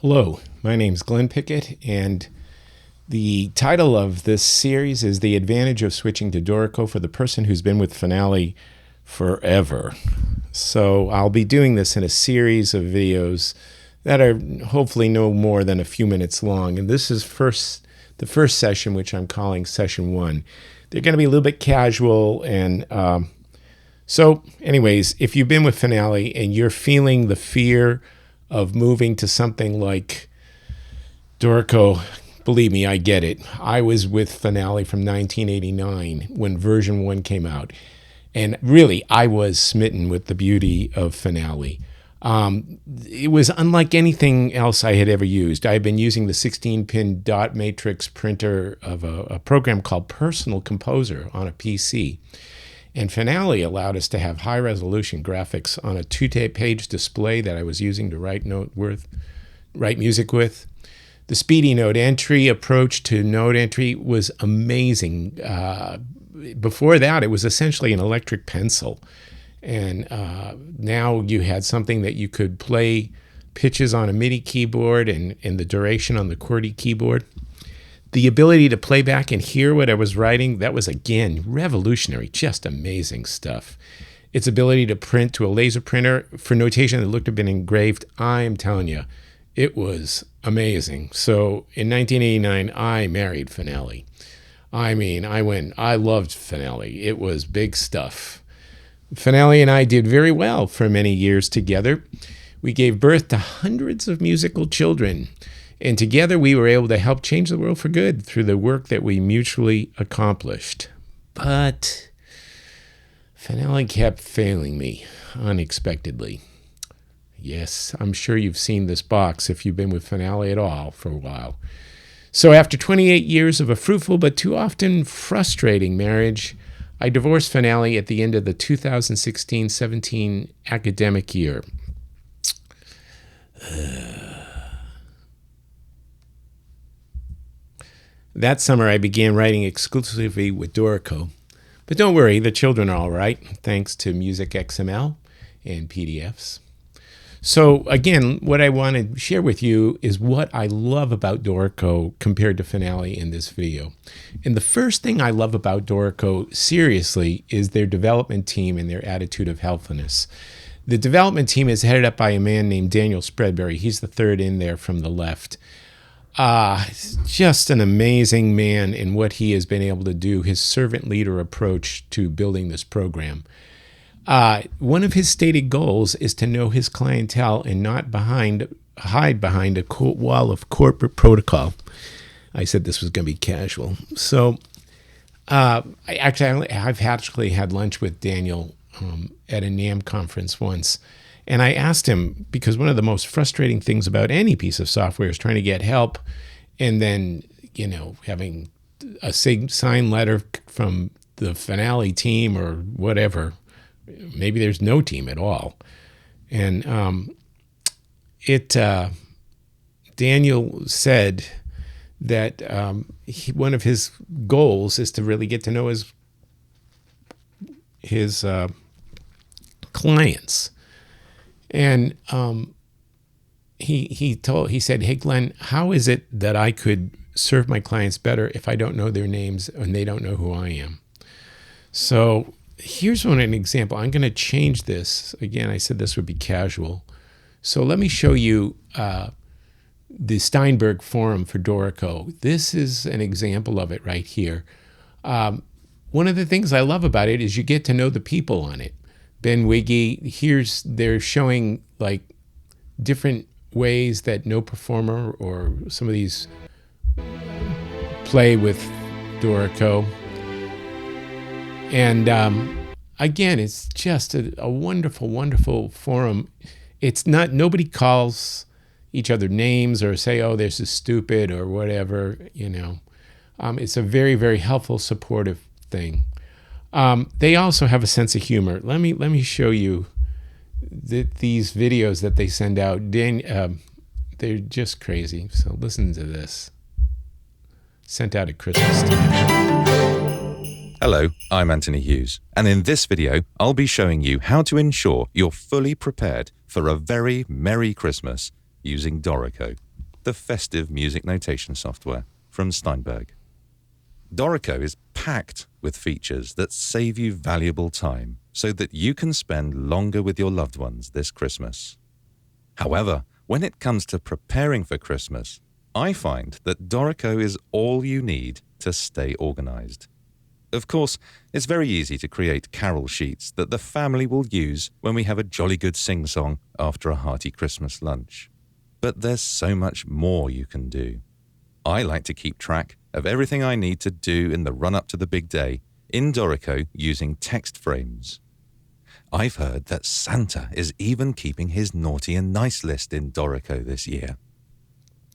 Hello, my name's Glenn Pickett, and the title of this series is The Advantage of Switching to Dorico for the Person Who's Been with Finale Forever. So I'll be doing this in a series of videos that are hopefully no more than a few minutes long, and this is the first session, which I'm calling Session 1. They're going to be a little bit casual, and so anyways, if you've been with Finale and you're feeling the fear of moving to something like Dorico, believe me, I get it. I was with Finale from 1989 when version 1 came out. And really, I was smitten with the beauty of Finale. It was unlike anything else I had ever used. I had been using the 16-pin dot matrix printer of a program called Personal Composer on a PC. And Finale allowed us to have high-resolution graphics on a 2-page display that I was using to write music with. The speedy note entry approach to note entry was amazing. Before that, it was essentially an electric pencil. And now you had something that you could play pitches on a MIDI keyboard and the duration on the QWERTY keyboard. The ability to play back and hear what I was writing, that was, again, revolutionary, just amazing stuff. Its ability to print to a laser printer for notation that looked to have been engraved, I'm telling you, it was amazing. So in 1989, I married Finale. I loved Finale. It was big stuff. Finale and I did very well for many years together. We gave birth to hundreds of musical children. And together we were able to help change the world for good through the work that we mutually accomplished. But Finale kept failing me unexpectedly. Yes, I'm sure you've seen this box if you've been with Finale at all for a while. So after 28 years of a fruitful but too often frustrating marriage, I divorced Finale at the end of the 2016-17 academic year. That summer, I began writing exclusively with Dorico. But don't worry, the children are all right, thanks to Music XML and PDFs. So again, what I want to share with you is what I love about Dorico compared to Finale in this video. And the first thing I love about Dorico, seriously, is their development team and their attitude of helpfulness. The development team is headed up by a man named Daniel Spreadbury. He's the third in there from the left. Just an amazing man in what he has been able to do, his servant leader approach to building this program. One of his stated goals is to know his clientele and not hide behind a wall of corporate protocol. I said this was going to be casual. So I've actually had lunch with Daniel at a NAMM conference once. And I asked him, because one of the most frustrating things about any piece of software is trying to get help and then, having a signed letter from the Finale team or whatever. Maybe there's no team at all. And Daniel said that one of his goals is to really get to know his clients. And he said, "Hey, Glenn, how is it that I could serve my clients better if I don't know their names and they don't know who I am?" So here's an example. I'm going to change this. Again, I said this would be casual. So let me show you the Steinberg Forum for Dorico. This is an example of it right here. One of the things I love about it is you get to know the people on it. Ben Wiggy, they're showing like different ways that no performer or some of these play with Dorico. And again, it's just a wonderful, wonderful forum. It's not, nobody calls each other names or say, "Oh, this is stupid" or whatever, It's a very, very helpful, supportive thing. They also have a sense of humor. Let me show you these videos that they send out. They're just crazy. So listen to this. Sent out at Christmas time. Hello, I'm Anthony Hughes, and in this video, I'll be showing you how to ensure you're fully prepared for a very Merry Christmas using Dorico. the festive music notation software from Steinberg. Dorico is packed with features that save you valuable time so that you can spend longer with your loved ones this Christmas. However, when it comes to preparing for Christmas, I find that Dorico is all you need to stay organized. Of course, it's very easy to create carol sheets that the family will use when we have a jolly good sing-song after a hearty Christmas lunch. But there's so much more you can do. I like to keep track of everything I need to do in the run-up to the big day in Dorico using text frames. I've heard that Santa is even keeping his naughty and nice list in Dorico this year.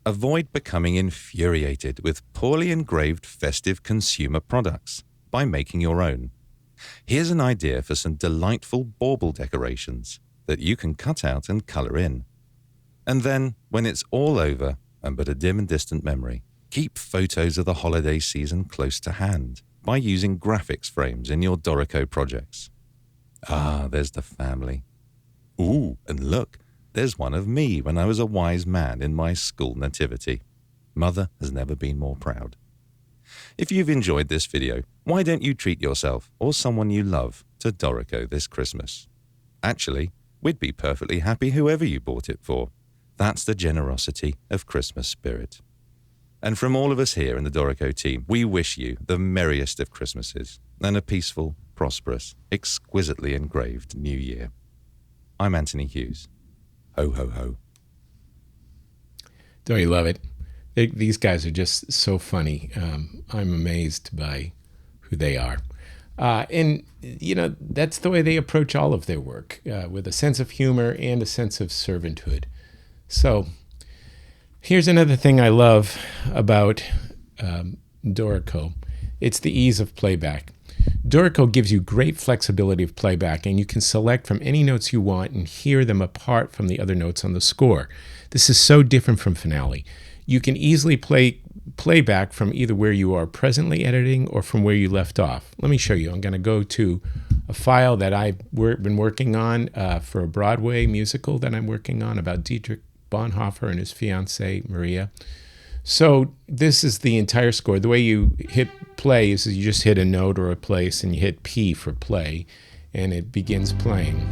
Avoid becoming infuriated with poorly engraved festive consumer products by making your own. Here's an idea for some delightful bauble decorations that you can cut out and colour in. And then, when it's all over and but a dim and distant memory, keep photos of the holiday season close to hand by using graphics frames in your Dorico projects. Ah, there's the family. Ooh, and look, there's one of me when I was a wise man in my school nativity. Mother has never been more proud. If you've enjoyed this video, why don't you treat yourself or someone you love to Dorico this Christmas? Actually, we'd be perfectly happy whoever you bought it for. That's the generosity of Christmas spirit. And from all of us here in the Dorico team, we wish you the merriest of Christmases and a peaceful, prosperous, exquisitely engraved New Year. I'm Anthony Hughes. Ho, ho, ho. Don't you love it? These guys are just so funny. I'm amazed by who they are. And, you know, that's the way they approach all of their work, with a sense of humor and a sense of servanthood. So here's another thing I love about Dorico. It's the ease of playback. Dorico gives you great flexibility of playback, and you can select from any notes you want and hear them apart from the other notes on the score. This is so different from Finale. You can easily play playback from either where you are presently editing or from where you left off. Let me show you. I'm going to go to a file that I've been working on for a Broadway musical that I'm working on about Dietrich Bonhoeffer and his fiancée, Maria. So this is the entire score. The way you hit play is you just hit a note or a place and you hit P for play, and it begins playing.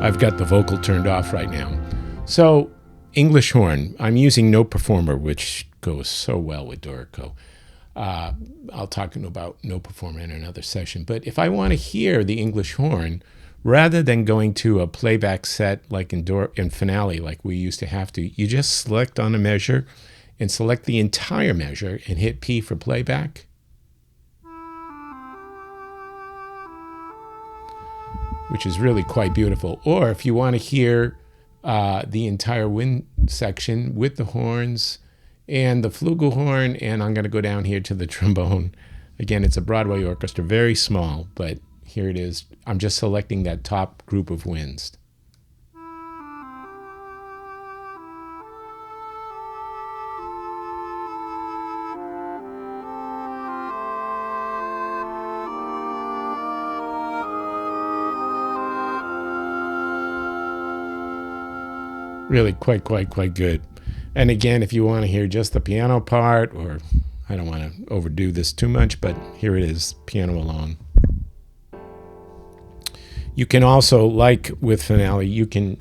I've got the vocal turned off right now. So English horn, I'm using Note Performer, which goes so well with Dorico. I'll talk about Note Performer in another session. But if I want to hear the English horn, rather than going to a playback set like in Finale, like we used to have to, you just select on a measure and select the entire measure and hit P for playback. Which is really quite beautiful. Or if you want to hear the entire wind section with the horns and the flugelhorn, and I'm going to go down here to the trombone. Again, it's a Broadway orchestra, very small, but here it is. I'm just selecting that top group of winds. Really quite good. And again, if you want to hear just the piano part, or I don't want to overdo this too much, but here it is, piano alone. You can also, like with Finale, you can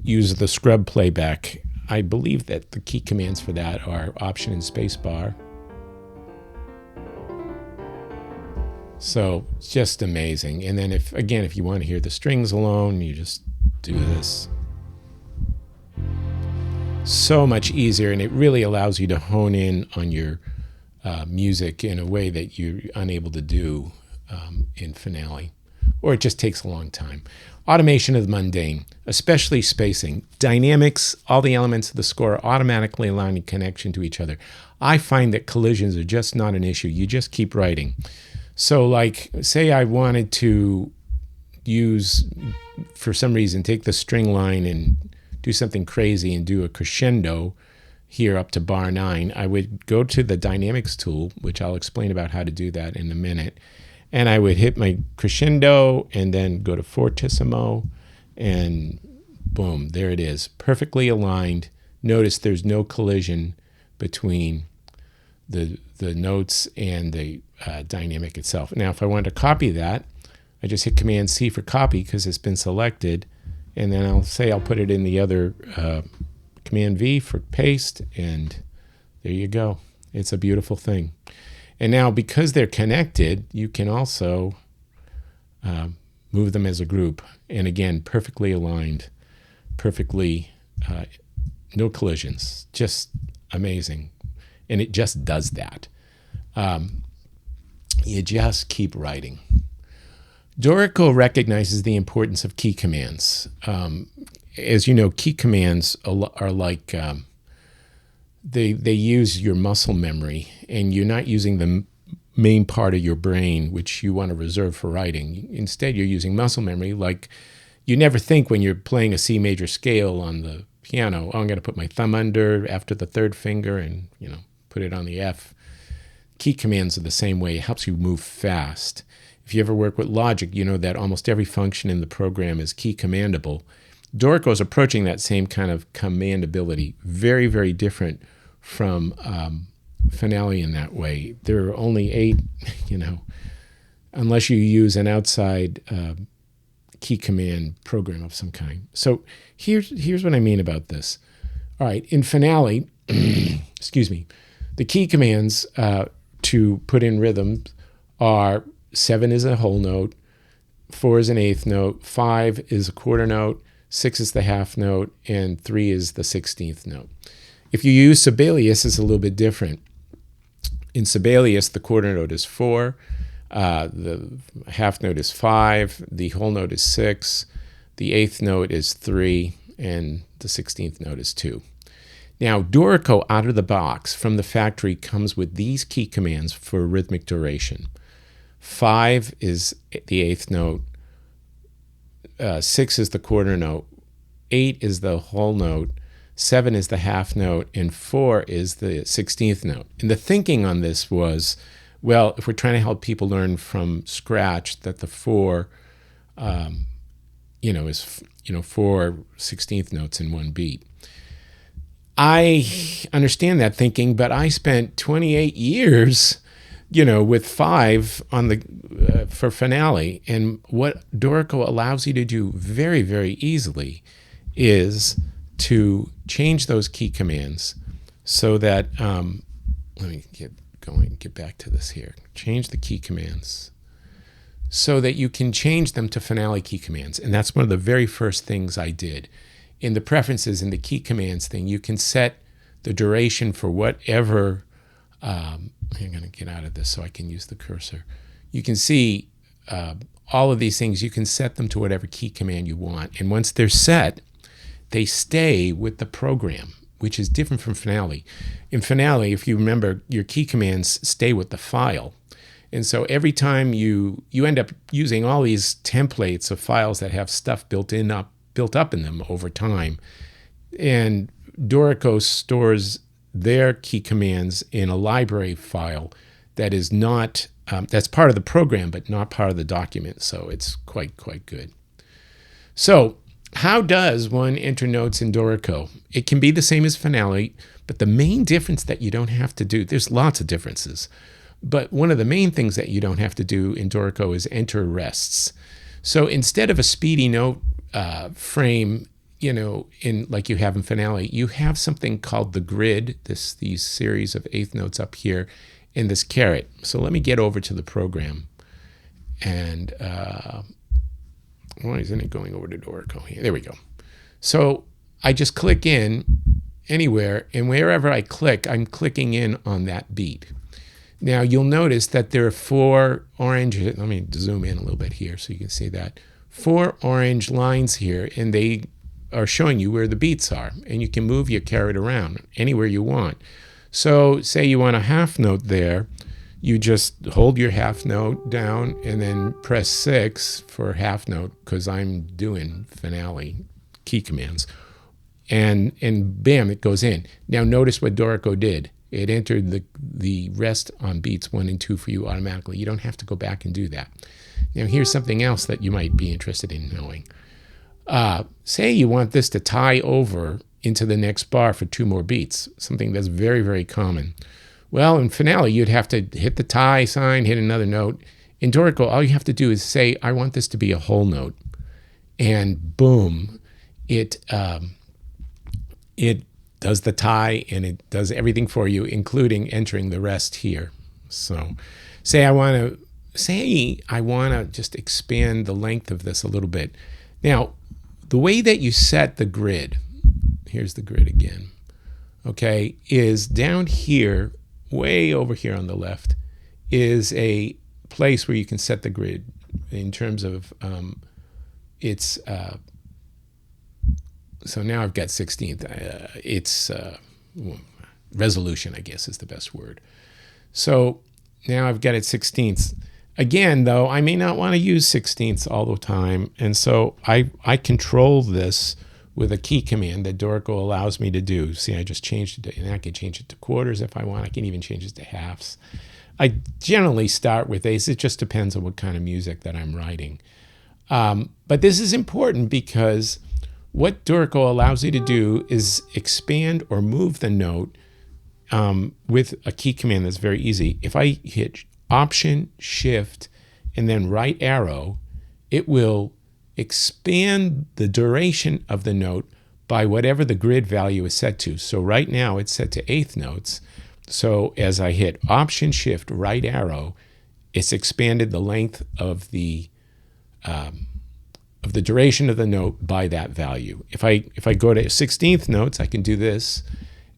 use the scrub playback. I believe that the key commands for that are Option and Space Bar. So it's just amazing. And then if you want to hear the strings alone, you just do this. So much easier, and it really allows you to hone in on your music in a way that you're unable to do in Finale, or it just takes a long time. Automation of the mundane, especially spacing. Dynamics, all the elements of the score are automatically aligning connection to each other. I find that collisions are just not an issue. You just keep writing. So like, say I wanted to use, for some reason, take the string line and do something crazy and do a crescendo here up to bar 9, I would go to the dynamics tool, which I'll explain about how to do that in a minute. And I would hit my crescendo and then go to fortissimo, and boom, there it is, perfectly aligned. Notice there's no collision between the notes and the dynamic itself. Now, if I wanted to copy that, I just hit Command C for copy because it's been selected, and then I'll put it in the other Command V for paste, and there you go. It's a beautiful thing. And now, because they're connected, you can also move them as a group. And again, perfectly aligned, perfectly, no collisions. Just amazing. And it just does that. You just keep writing. Dorico recognizes the importance of key commands. As you know, key commands are like... They use your muscle memory, and you're not using the main part of your brain, which you want to reserve for writing. Instead, you're using muscle memory. Like, you never think when you're playing a C major scale on the piano, oh, I'm going to put my thumb under after the third finger and, put it on the F. Key commands are the same way. It helps you move fast. If you ever work with logic, you know that almost every function in the program is key commandable. Dorico is approaching that same kind of commandability. Very, very different from Finale in that way. There are only 8, unless you use an outside key command program of some kind. So here's what I mean about this. All right, in Finale, excuse me, the key commands to put in rhythms are 7 is a whole note, 4 is an eighth note, 5 is a quarter note, 6 is the half note, and 3 is the 16th note. If you use Sibelius, it's a little bit different. In Sibelius, the quarter note is 4, the half note is 5, the whole note is 6, the eighth note is 3, and the 16th note is 2. Now, Dorico out of the box from the factory comes with these key commands for rhythmic duration. 5 is the eighth note, 6 is the quarter note, 8 is the whole note, 7 is the half note, and 4 is the 16th note. And the thinking on this was, well, if we're trying to help people learn from scratch, that the 4, is 4 16th notes in one beat. I understand that thinking, but I spent 28 years, with 5 on the for Finale. And what Dorico allows you to do very, very easily is to change those key commands so that, let me get back to this here. Change the key commands so that you can change them to Finale key commands. And that's one of the very first things I did. In the preferences in the key commands thing, you can set the duration for whatever, I'm going to get out of this so I can use the cursor. You can see all of these things, you can set them to whatever key command you want. And once they're set, they stay with the program, which is different from Finale. In Finale, if you remember, your key commands stay with the file. And so every time you end up using all these templates of files that have stuff built up in them over time. And Dorico stores their key commands in a library file that is not, that's part of the program, but not part of the document. So it's quite good. So how does one enter notes in Dorico? It can be the same as Finale, but the main difference that you don't have to do, there's lots of differences, but one of the main things that you don't have to do in Dorico is enter rests. So instead of a speedy note frame, in like you have in Finale, you have something called the grid, these series of eighth notes up here, in this caret. So let me get over to the program. And why isn't it going over to Dorico here? There we go. So I just click in anywhere, and wherever I click, I'm clicking in on that beat. Now you'll notice that there are 4 orange, let me zoom in a little bit here so you can see that. 4 orange lines here, and they are showing you where the beats are, and you can move your caret around anywhere you want. So say you want a half note there, you just hold your half note down and then press 6 for half note, because I'm doing Finale key commands. and bam, it goes in. Now notice what Dorico did. It entered the rest on beats 1 and 2 for you automatically. You don't have to go back and do that. Now here's something else that you might be interested in knowing. Say you want this to tie over into the next bar for 2 more beats, something that's very, very common. Well, in finale, you'd have to hit the tie sign, hit another note. In Dorico, all you have to do is say, I want this to be a whole note. And boom, it does the tie and it does everything for you, including entering the rest here. So say I want to just expand the length of this a little bit. Now, the way that you set the grid, here's the grid again, okay, is down here, way over here on the left, is a place where you can set the grid in terms of its so now I've got 16th. It's resolution, I guess, is the best word. So now I've got it 16ths. Again, though, I may not want to use 16ths all the time. And so I control this with a key command that Dorico allows me to do. See, I just changed it, and I can change it to quarters if I want. I can even change it to halves. I generally start with eighths. It just depends on what kind of music that I'm writing. But this is important because what Dorico allows you to do is expand or move the note with a key command that's very easy. If I hit Option, Shift, and then right arrow, it will expand the duration of the note by whatever the grid value is set to. So right now it's set to eighth notes. So as I hit Option, Shift, right arrow, it's expanded the length of the duration of the note by that value. If I go to 16th notes, I can do this,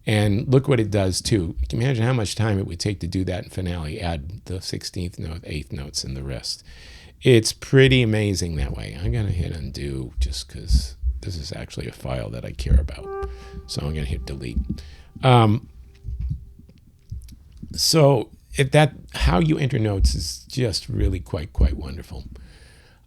and look what it does too. You can imagine how much time it would take to do that in finale, add the 16th note, 8th notes, and the rest. It's pretty amazing that way. I'm going to hit undo just because this is actually a file that I care about. So I'm going to hit delete. So how you enter notes is just really quite wonderful.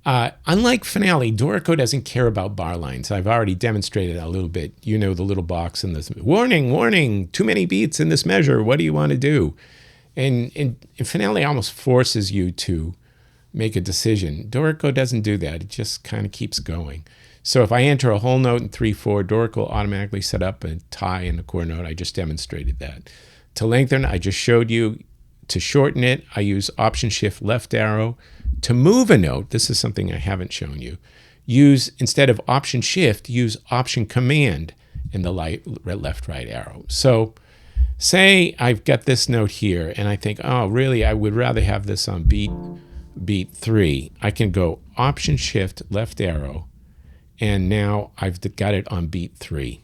Unlike finale, Dorico doesn't care about bar lines. I've already demonstrated a little bit. You know, the little box in this, warning, too many beats in this measure. What do you want to do? And in finale almost forces you to make a decision. Dorico doesn't do that. It just kind of keeps going. So if I enter a whole note in 3/4, Dorico will automatically set up a tie in the core note. I just demonstrated that. To lengthen, I just showed you. To shorten it, I use Option, Shift, left arrow. To move a note, this is something I haven't shown you, instead of Option, Shift, use Option, Command in the left, right arrow. So say I've got this note here, and I think, oh, really, I would rather have this on beat 3. I can go Option, Shift, left arrow, and now I've got it on beat 3.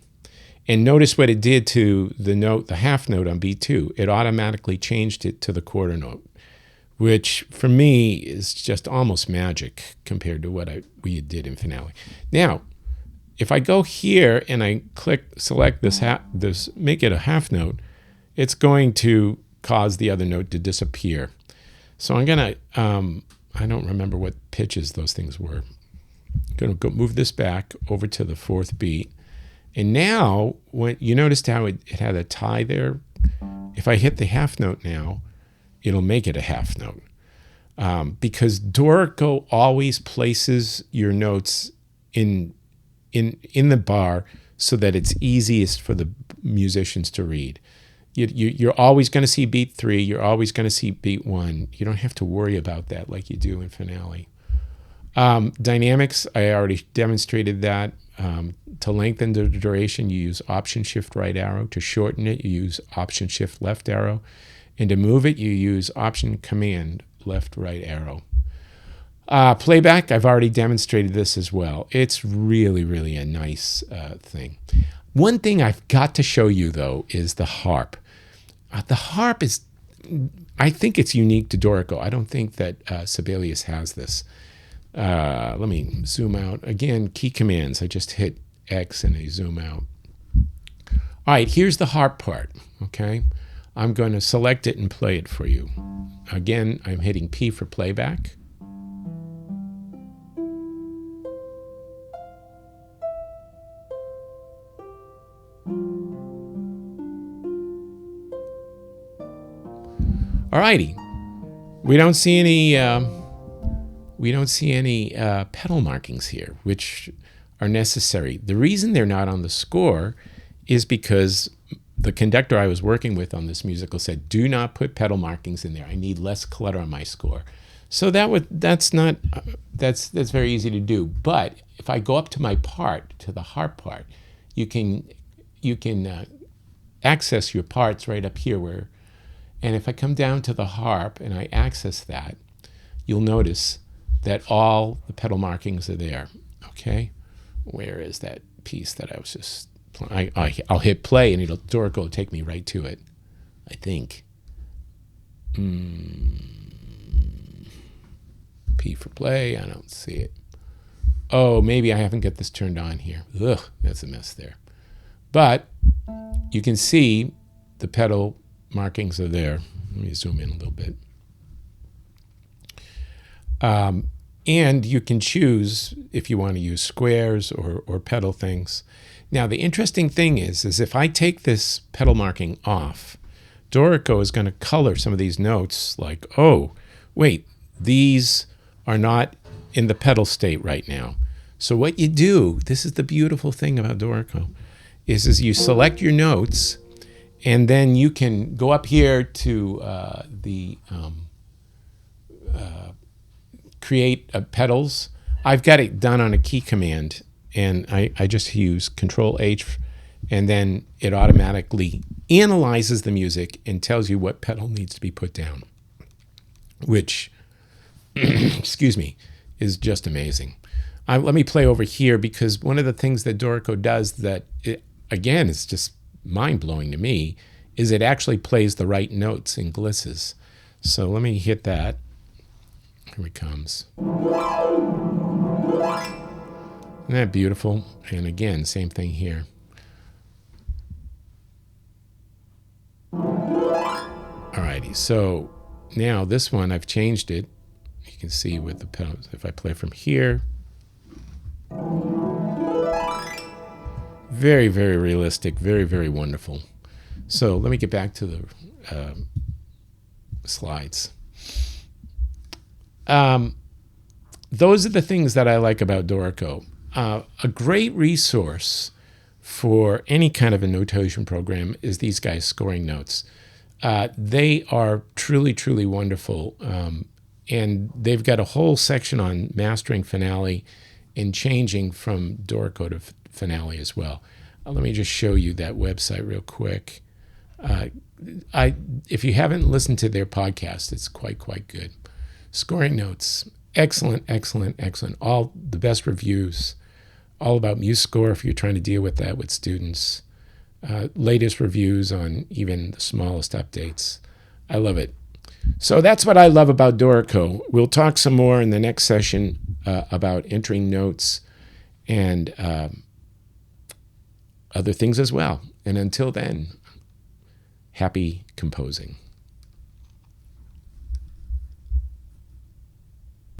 And notice what it did to the note, the half note on beat 2. It automatically changed it to the quarter note, which for me is just almost magic compared to what we did in finale. Now, if I go here and I select this, make it a half note, it's going to cause the other note to disappear. So I'm gonna, I don't remember what pitches those things were. I'm gonna go move this back over to the 4th beat. And now, when you noticed how it had a tie there, if I hit the half note now, it'll make it a half note. Because Dorico always places your notes in the bar so that it's easiest for the musicians to read. You're always going to see beat 3. You're always going to see beat 1. You don't have to worry about that like you do in finale. Dynamics, I already demonstrated that. To lengthen the duration, you use Option, Shift, right arrow. To shorten it, you use Option, Shift, left arrow. And to move it, you use Option, Command, left, right arrow. Playback, I've already demonstrated this as well. It's really a nice thing. One thing I've got to show you, though, is the harp. The harp is, I think it's unique to Dorico. I don't think that Sibelius has this. Let me zoom out. Again, key commands. I just hit X and I zoom out. All right, here's the harp part, okay? I'm going to select it and play it for you. Again, I'm hitting P for playback. Alrighty, we don't see any pedal markings here, which are necessary. The reason they're not on the score is because the conductor I was working with on this musical said, "Do not put pedal markings in there. I need less clutter on my score." So that's very easy to do. But if I go up to my part, to the harp part, you can access your parts right up here. And if I come down to the harp and I access that, you'll notice that all the pedal markings are there. Okay, where is that piece that I was just? I'll hit play and Dorico will take me right to it, I think. P for play, I don't see it. Oh, maybe I haven't got this turned on here. Ugh, that's a mess there. But you can see the pedal markings are there. Let me zoom in a little bit. And you can choose if you want to use squares or pedal things. Now, the interesting thing is if I take this pedal marking off, Dorico is going to color some of these notes like, oh, wait, these are not in the pedal state right now. So what you do, this is the beautiful thing about Dorico, is you select your notes, and then you can go up here to create pedals. I've got it done on a key command, and I just use Control H, and then it automatically analyzes the music and tells you what pedal needs to be put down, which, excuse me, is just amazing. Let me play over here, because one of the things that Dorico does that, again, is just mind-blowing to me, is it actually plays the right notes in glisses. So let me hit that. Here it comes. Isn't that beautiful? And again, same thing here. Alrighty, so now this one, I've changed it. You can see with the pedals, if I play from here. Very, very realistic, very, very wonderful. So let me get back to the slides. Those are the things that I like about Dorico. A great resource for any kind of a notation program is these guys scoring notes. They are truly, truly wonderful. And they've got a whole section on mastering Finale and changing from Dorico to Finale as well. Let me just show you that website real quick. If you haven't listened to their podcast, it's quite good. Scoring notes, excellent. All the best reviews, all about MuseScore if you're trying to deal with that with students. Latest reviews on even the smallest updates. I love it. So that's what I love about Dorico. We'll talk some more in the next session about entering notes and other things as well. And until then, happy composing.